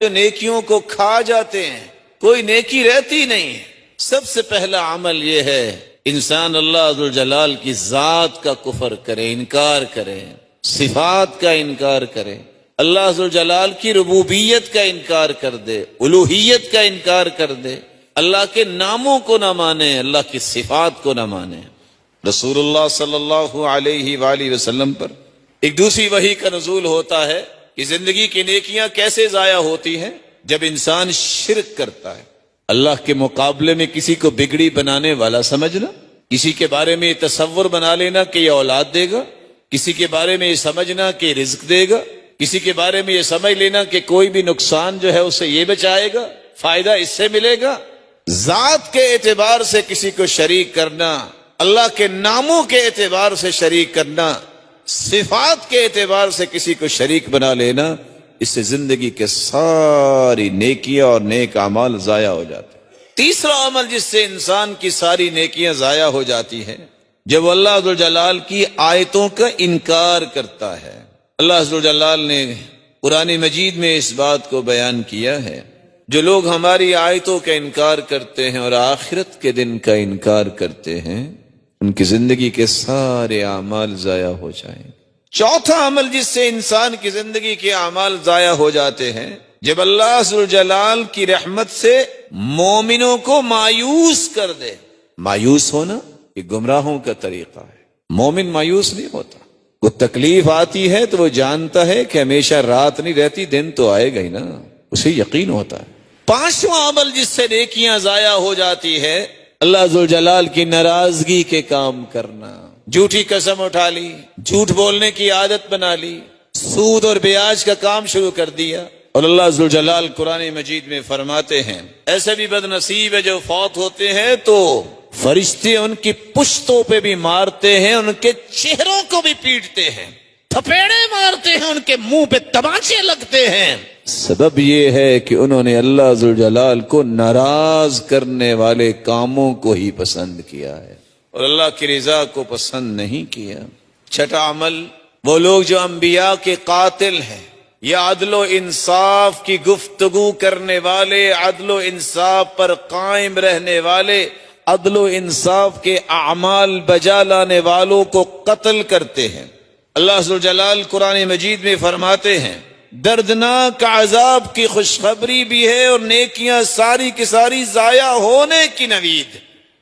جو نیکیوں کو کھا جاتے ہیں، کوئی نیکی رہتی نہیں ہے۔ سب سے پہلا عمل یہ ہے انسان اللہ ذوالجلال کی ذات کا کفر کرے، انکار کرے، صفات کا انکار کرے، اللہ ذوالجلال کی ربوبیت کا انکار کر دے، الوہیت کا انکار کر دے، اللہ کے ناموں کو نہ مانے، اللہ کی صفات کو نہ مانے۔ رسول اللہ صلی اللہ علیہ وآلہ وسلم پر ایک دوسری وحی کا نزول ہوتا ہے کہ زندگی کی نیکیاں کیسے ضائع ہوتی ہیں جب انسان شرک کرتا ہے، اللہ کے مقابلے میں کسی کو بگڑی بنانے والا سمجھنا، کسی کے بارے میں یہ تصور بنا لینا کہ یہ اولاد دے گا، کسی کے بارے میں یہ سمجھنا کہ رزق دے گا، کسی کے بارے میں یہ سمجھ لینا کہ کوئی بھی نقصان جو ہے اسے یہ بچائے گا، فائدہ اس سے ملے گا۔ ذات کے اعتبار سے کسی کو شریک کرنا، اللہ کے ناموں کے اعتبار سے شریک کرنا، صفات کے اعتبار سے کسی کو شریک بنا لینا، اس سے زندگی کے ساری نیکیاں اور نیک اعمال ضائع ہو جاتے ہیں۔ تیسرا عمل جس سے انسان کی ساری نیکیاں ضائع ہو جاتی ہیں، جب اللہ ذوالجلال کی آیتوں کا انکار کرتا ہے۔ اللہ ذوالجلال نے قرآن مجید میں اس بات کو بیان کیا ہے، جو لوگ ہماری آیتوں کا انکار کرتے ہیں اور آخرت کے دن کا انکار کرتے ہیں، ان کی زندگی کے سارے اعمال ضائع ہو جائیں گے۔ چوتھا عمل جس سے انسان کی زندگی کے اعمال ضائع ہو جاتے ہیں، جب اللہ ذوالجلال کی رحمت سے مومنوں کو مایوس کر دے۔ مایوس ہونا یہ گمراہوں کا طریقہ ہے، مومن مایوس نہیں ہوتا۔ وہ تکلیف آتی ہے تو وہ جانتا ہے کہ ہمیشہ رات نہیں رہتی، دن تو آئے گا ہی نا، اسے یقین ہوتا ہے۔ پانچواں عمل جس سے نیکیاں ضائع ہو جاتی ہے، اللہ ذوالجلال کی ناراضگی کے کام کرنا۔ جھوٹی قسم اٹھا لی، جھوٹ بولنے کی عادت بنا لی، سود اور بیاج کا کام شروع کر دیا۔ اور اللہ ذوالجلال قرآن مجید میں فرماتے ہیں، ایسے بھی بد نصیب ہے جو فوت ہوتے ہیں تو فرشتے ان کی پشتوں پہ بھی مارتے ہیں، ان کے چہروں کو بھی پیٹتے ہیں، تھپیڑے مارتے ہیں، ان کے منہ پہ تماچے لگتے ہیں۔ سبب یہ ہے کہ انہوں نے اللہ ذوالجلال کو ناراض کرنے والے کاموں کو ہی پسند کیا ہے اور اللہ کی رضا کو پسند نہیں کیا۔ چھٹا عمل، وہ لوگ جو انبیاء کے قاتل ہیں یا عدل و انصاف کی گفتگو کرنے والے، عدل و انصاف پر قائم رہنے والے، عدل و انصاف کے اعمال بجا لانے والوں کو قتل کرتے ہیں۔ اللہ ذوالجلال قرآن مجید میں فرماتے ہیں، دردناک عذاب کی خوشخبری بھی ہے اور نیکیاں ساری کی ساری ضائع ہونے کی نوید۔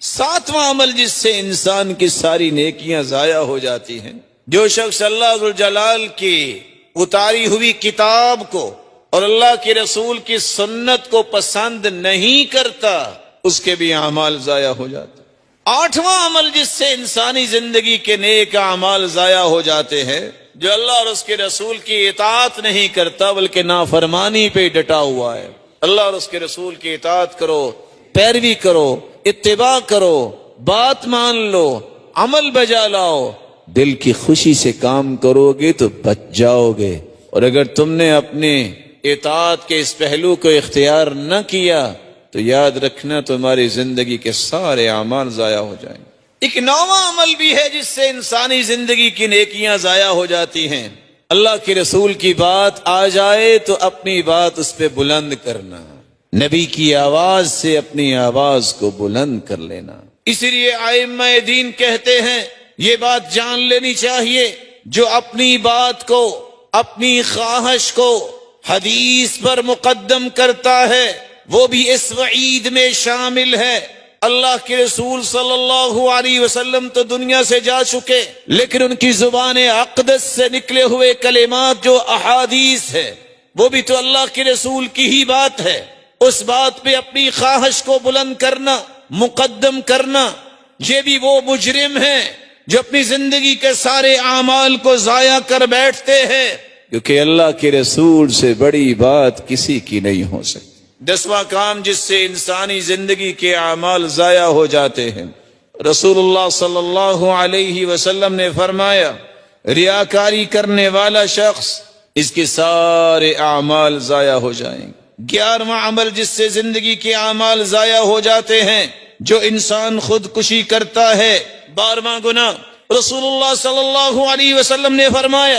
ساتواں عمل جس سے انسان کی ساری نیکیاں ضائع ہو جاتی ہیں، جو شخص اللہ ذوالجلال کی اتاری ہوئی کتاب کو اور اللہ کے رسول کی سنت کو پسند نہیں کرتا، اس کے بھی اعمال ضائع ہو جاتے۔ آٹھواں عمل جس سے انسانی زندگی کے نیک اعمال ضائع ہو جاتے ہیں، جو اللہ اور اس کے رسول کی اطاعت نہیں کرتا بلکہ نافرمانی پہ ڈٹا ہوا ہے۔ اللہ اور اس کے رسول کی اطاعت کرو، پیروی کرو، اتباع کرو، بات مان لو، عمل بجا لاؤ، دل کی خوشی سے کام کرو گے تو بچ جاؤ گے۔ اور اگر تم نے اپنے اطاعت کے اس پہلو کو اختیار نہ کیا تو یاد رکھنا تمہاری زندگی کے سارے اعمال ضائع ہو جائیں گے۔ ایک نواں عمل بھی ہے جس سے انسانی زندگی کی نیکیاں ضائع ہو جاتی ہیں، اللہ کے رسول کی بات آ جائے تو اپنی بات اس پہ بلند کرنا، نبی کی آواز سے اپنی آواز کو بلند کر لینا۔ اسی لیے ائمہ دین کہتے ہیں یہ بات جان لینی چاہیے، جو اپنی بات کو، اپنی خواہش کو حدیث پر مقدم کرتا ہے وہ بھی اس وعید میں شامل ہے۔ اللہ کے رسول صلی اللہ علیہ وسلم تو دنیا سے جا چکے، لیکن ان کی زبان اقدس سے نکلے ہوئے کلمات جو احادیث ہے وہ بھی تو اللہ کے رسول کی ہی بات ہے۔ اس بات پہ اپنی خواہش کو بلند کرنا، مقدم کرنا، یہ بھی وہ مجرم ہیں جو اپنی زندگی کے سارے اعمال کو ضائع کر بیٹھتے ہیں، کیونکہ اللہ کے رسول سے بڑی بات کسی کی نہیں ہو سکتی۔ دسواں کام جس سے انسانی زندگی کے اعمال ضائع ہو جاتے ہیں، رسول اللہ صلی اللہ علیہ وسلم نے فرمایا، ریاکاری کرنے والا شخص، اس کے سارے اعمال ضائع ہو جائیں گے۔ 11واں عمل جس سے زندگی کے اعمال ضائع ہو جاتے ہیں، جو انسان خودکشی کرتا ہے۔ 12واں گناہ، رسول اللہ صلی اللہ علیہ وسلم نے فرمایا،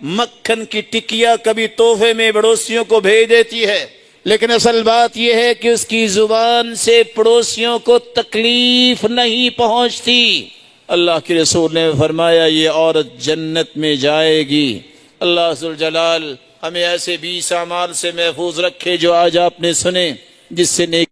مکھن کی ٹکیا کبھی تحفے میں پڑوسیوں کو بھیج دیتی ہے، لیکن اصل بات یہ ہے کہ اس کی زبان سے پڑوسیوں کو تکلیف نہیں پہنچتی۔ اللہ کے رسول نے فرمایا یہ عورت جنت میں جائے گی۔ اللہ ذوالجلال ہمیں ایسے 20 اعمال سے محفوظ رکھے جو آج آپ نے سنے، جس سے نیک